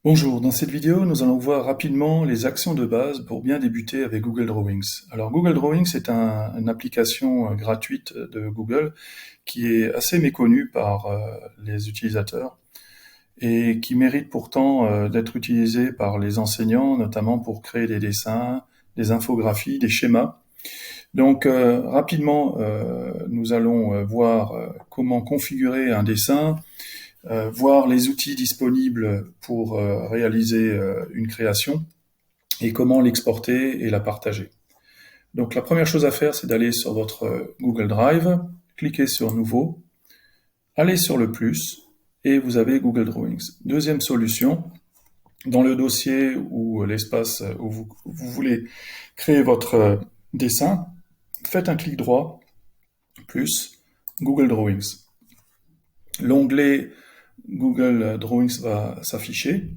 Bonjour, dans cette vidéo, nous allons voir rapidement les actions de base pour bien débuter avec Google Drawings. Alors Google Drawings est une application gratuite de Google qui est assez méconnue par les utilisateurs et qui mérite pourtant d'être utilisée par les enseignants, notamment pour créer des dessins, des infographies, des schémas. Donc rapidement, nous allons voir comment configurer un dessin, voir les outils disponibles pour réaliser une création et comment l'exporter et la partager. Donc la première chose à faire, c'est d'aller sur votre Google Drive, cliquer sur Nouveau, aller sur le plus et vous avez Google Drawings. Deuxième solution, dans le dossier ou l'espace où vous voulez créer votre dessin, faites un clic droit, plus Google Drawings. L'onglet Google Drawings va s'afficher.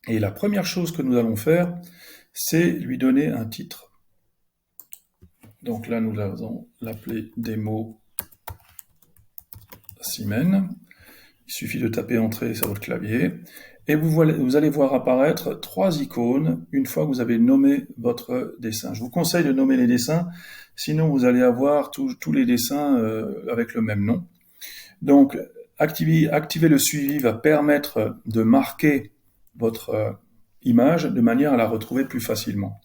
Et la première chose que nous allons faire, c'est lui donner un titre. Donc là, nous allons l'appeler Démo Simen. Il suffit de taper Entrée sur votre clavier. Et vous allez voir apparaître 3 icônes une fois que vous avez nommé votre dessin. Je vous conseille de nommer les dessins, sinon vous allez avoir tous les dessins avec le même nom. Donc, activer le suivi va permettre de marquer votre image de manière à la retrouver plus facilement.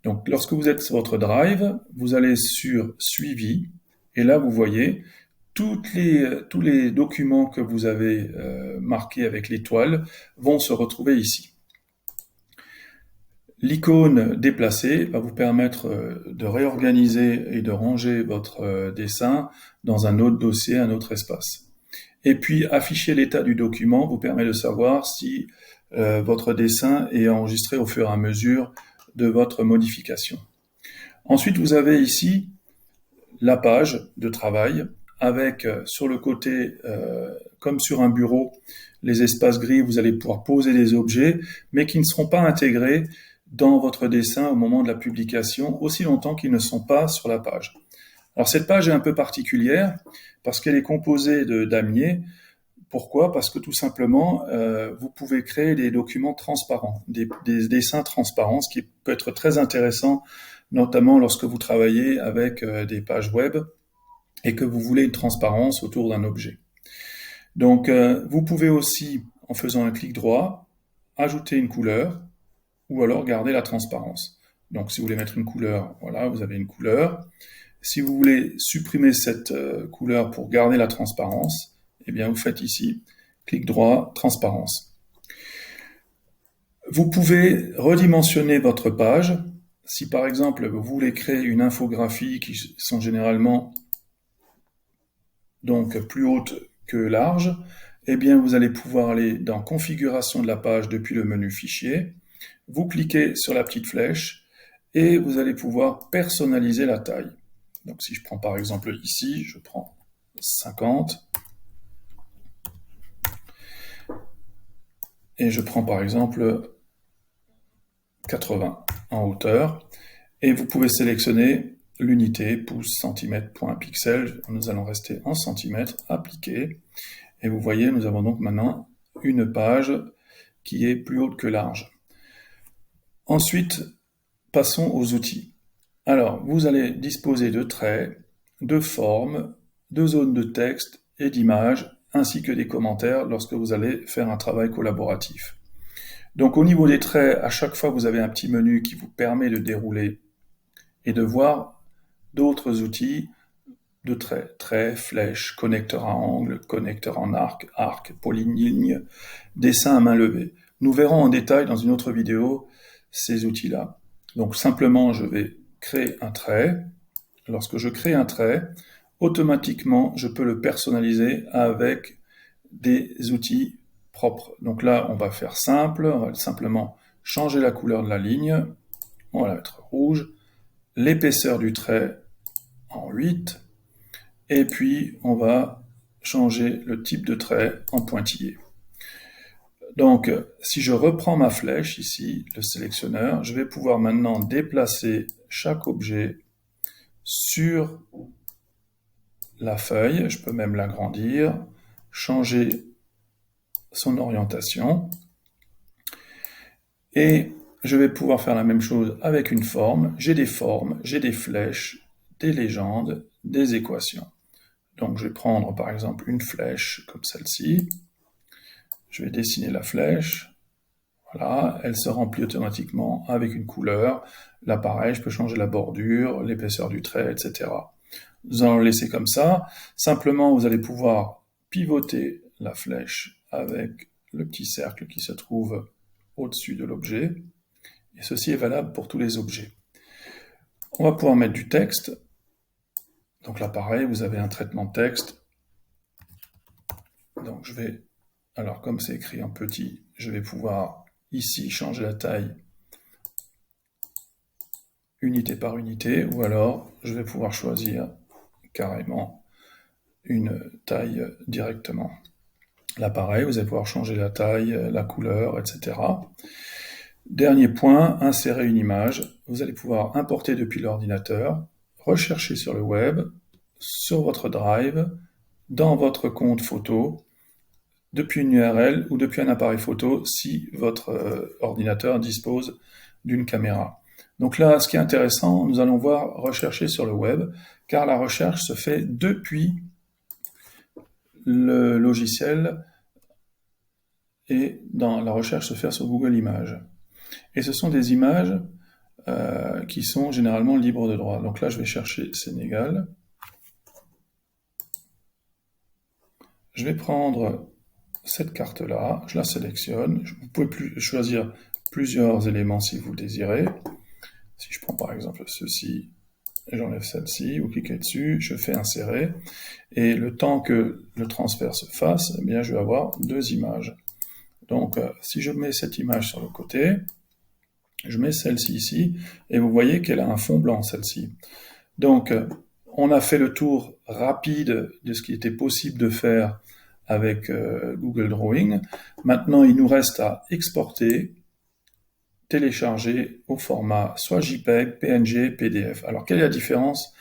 Donc, lorsque vous êtes sur votre Drive, vous allez sur Suivi, et là, vous voyez tous les documents que vous avez marqués avec l'étoile vont se retrouver ici. L'icône déplacée va vous permettre de réorganiser et de ranger votre dessin dans un autre dossier, un autre espace. Et puis, afficher l'état du document vous permet de savoir si votre dessin est enregistré au fur et à mesure de votre modification. Ensuite, vous avez ici la page de travail avec sur le côté, comme sur un bureau, les espaces gris, vous allez pouvoir poser des objets, mais qui ne seront pas intégrés dans votre dessin au moment de la publication, aussi longtemps qu'ils ne sont pas sur la page. Alors cette page est un peu particulière parce qu'elle est composée de damiers. Pourquoi? Parce que tout simplement, vous pouvez créer des documents transparents, des dessins transparents, ce qui peut être très intéressant, notamment lorsque vous travaillez avec des pages web et que vous voulez une transparence autour d'un objet. Donc, vous pouvez aussi, en faisant un clic droit, ajouter une couleur ou alors garder la transparence. Donc, si vous voulez mettre une couleur, voilà, vous avez une couleur. Si vous voulez supprimer cette couleur pour garder la transparence, eh bien, vous faites ici, clic droit, transparence. Vous pouvez redimensionner votre page. Si par exemple, vous voulez créer une infographie qui sont généralement donc plus hautes que larges, eh bien, vous allez pouvoir aller dans Configuration de la page depuis le menu Fichier. Vous cliquez sur la petite flèche et vous allez pouvoir personnaliser la taille. Donc si je prends par exemple ici, je prends 50 et je prends par exemple 80 en hauteur et vous pouvez sélectionner l'unité pouce, centimètre, point, pixel. Nous allons rester en centimètres, appliquer et vous voyez, nous avons donc maintenant une page qui est plus haute que large. Ensuite, passons aux outils. Alors, vous allez disposer de traits, de formes, de zones de texte et d'images, ainsi que des commentaires lorsque vous allez faire un travail collaboratif. Donc au niveau des traits, à chaque fois vous avez un petit menu qui vous permet de dérouler et de voir d'autres outils de traits. Traits, flèches, connecteur à angle, connecteur en arc, arc, polyligne, dessin à main levée. Nous verrons en détail dans une autre vidéo ces outils-là. Donc simplement je vais créer un trait. Lorsque je crée un trait, automatiquement, je peux le personnaliser avec des outils propres. Donc là, on va faire simple, on va simplement changer la couleur de la ligne, on va la mettre rouge, l'épaisseur du trait en 8, et puis on va changer le type de trait en pointillé. Donc, si je reprends ma flèche ici, le sélectionneur, je vais pouvoir maintenant déplacer chaque objet sur la feuille, je peux même l'agrandir, changer son orientation. Et je vais pouvoir faire la même chose avec une forme. J'ai des formes, j'ai des flèches, des légendes, des équations. Donc je vais prendre par exemple une flèche comme celle-ci. Je vais dessiner la flèche. Voilà, elle se remplit automatiquement avec une couleur. Là pareil, je peux changer la bordure, l'épaisseur du trait, etc. Nous allons le laisser comme ça. Simplement, vous allez pouvoir pivoter la flèche avec le petit cercle qui se trouve au-dessus de l'objet. Et ceci est valable pour tous les objets. On va pouvoir mettre du texte. Donc là, pareil, vous avez un traitement de texte. Donc je vais, alors comme c'est écrit en petit, je vais pouvoir ici changer la taille unité par unité, ou alors je vais pouvoir choisir carrément une taille directement. Là, pareil, vous allez pouvoir changer la taille, la couleur, etc. Dernier point, insérer une image. Vous allez pouvoir importer depuis l'ordinateur, rechercher sur le web, sur votre Drive, dans votre compte photo, depuis une URL ou depuis un appareil photo si votre ordinateur dispose d'une caméra. Donc là, ce qui est intéressant, nous allons voir rechercher sur le web, car la recherche se fait depuis le logiciel et dans la recherche se fait sur Google Images. Et ce sont des images qui sont généralement libres de droit. Donc là, je vais chercher Sénégal. Je vais prendre cette carte-là, je la sélectionne. Vous pouvez choisir plusieurs éléments si vous désirez. Si je prends par exemple ceci, j'enlève celle-ci, vous cliquez dessus, je fais insérer. Et le temps que le transfert se fasse, eh bien, je vais avoir deux images. Donc, si je mets cette image sur le côté, je mets celle-ci ici, et vous voyez qu'elle a un fond blanc, celle-ci. Donc, on a fait le tour rapide de ce qui était possible de faire avec Google Drawing. Maintenant, il nous reste à exporter, télécharger au format soit JPEG, PNG, PDF. Alors, quelle est la différence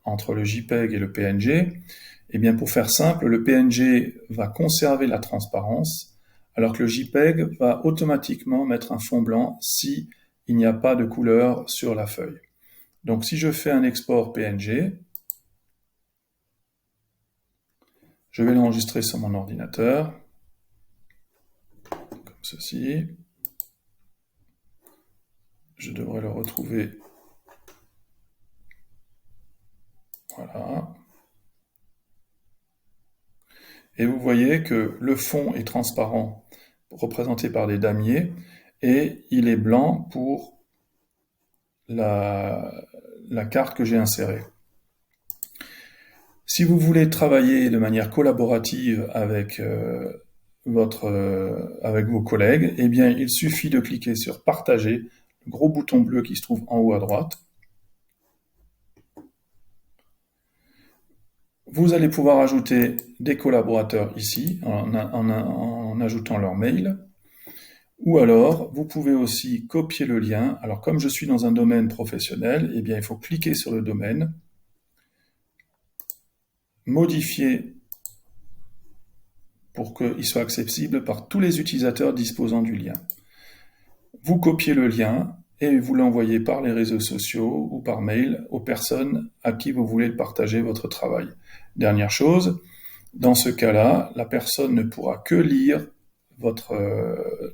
entre le JPEG et le PNG? Eh bien, pour faire simple, le PNG va conserver la transparence, alors que le JPEG va automatiquement mettre un fond blanc si il n'y a pas de couleur sur la feuille. Donc, si je fais un export PNG, je vais l'enregistrer sur mon ordinateur, comme ceci. Je devrais le retrouver. Voilà. Et vous voyez que le fond est transparent, représenté par des damiers, et il est blanc pour la carte que j'ai insérée. Si vous voulez travailler de manière collaborative avec, avec vos collègues, eh bien, il suffit de cliquer sur « Partager », le gros bouton bleu qui se trouve en haut à droite. Vous allez pouvoir ajouter des collaborateurs ici, en ajoutant leur mail. Ou alors, vous pouvez aussi copier le lien. Alors, comme je suis dans un domaine professionnel, eh bien, il faut cliquer sur le domaine, modifier pour qu'il soit accessible par tous les utilisateurs disposant du lien. Vous copiez le lien et vous l'envoyez par les réseaux sociaux ou par mail aux personnes à qui vous voulez partager votre travail. Dernière chose, dans ce cas-là, la personne ne pourra que lire votre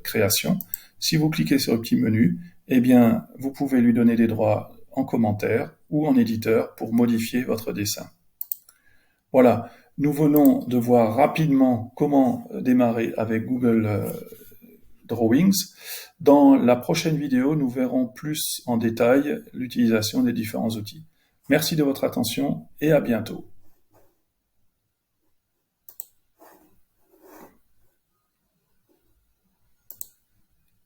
création. Si vous cliquez sur le petit menu, eh bien, vous pouvez lui donner des droits en commentaire ou en éditeur pour modifier votre dessin. Voilà, nous venons de voir rapidement comment démarrer avec Google Drawings. Dans la prochaine vidéo, nous verrons plus en détail l'utilisation des différents outils. Merci de votre attention et à bientôt.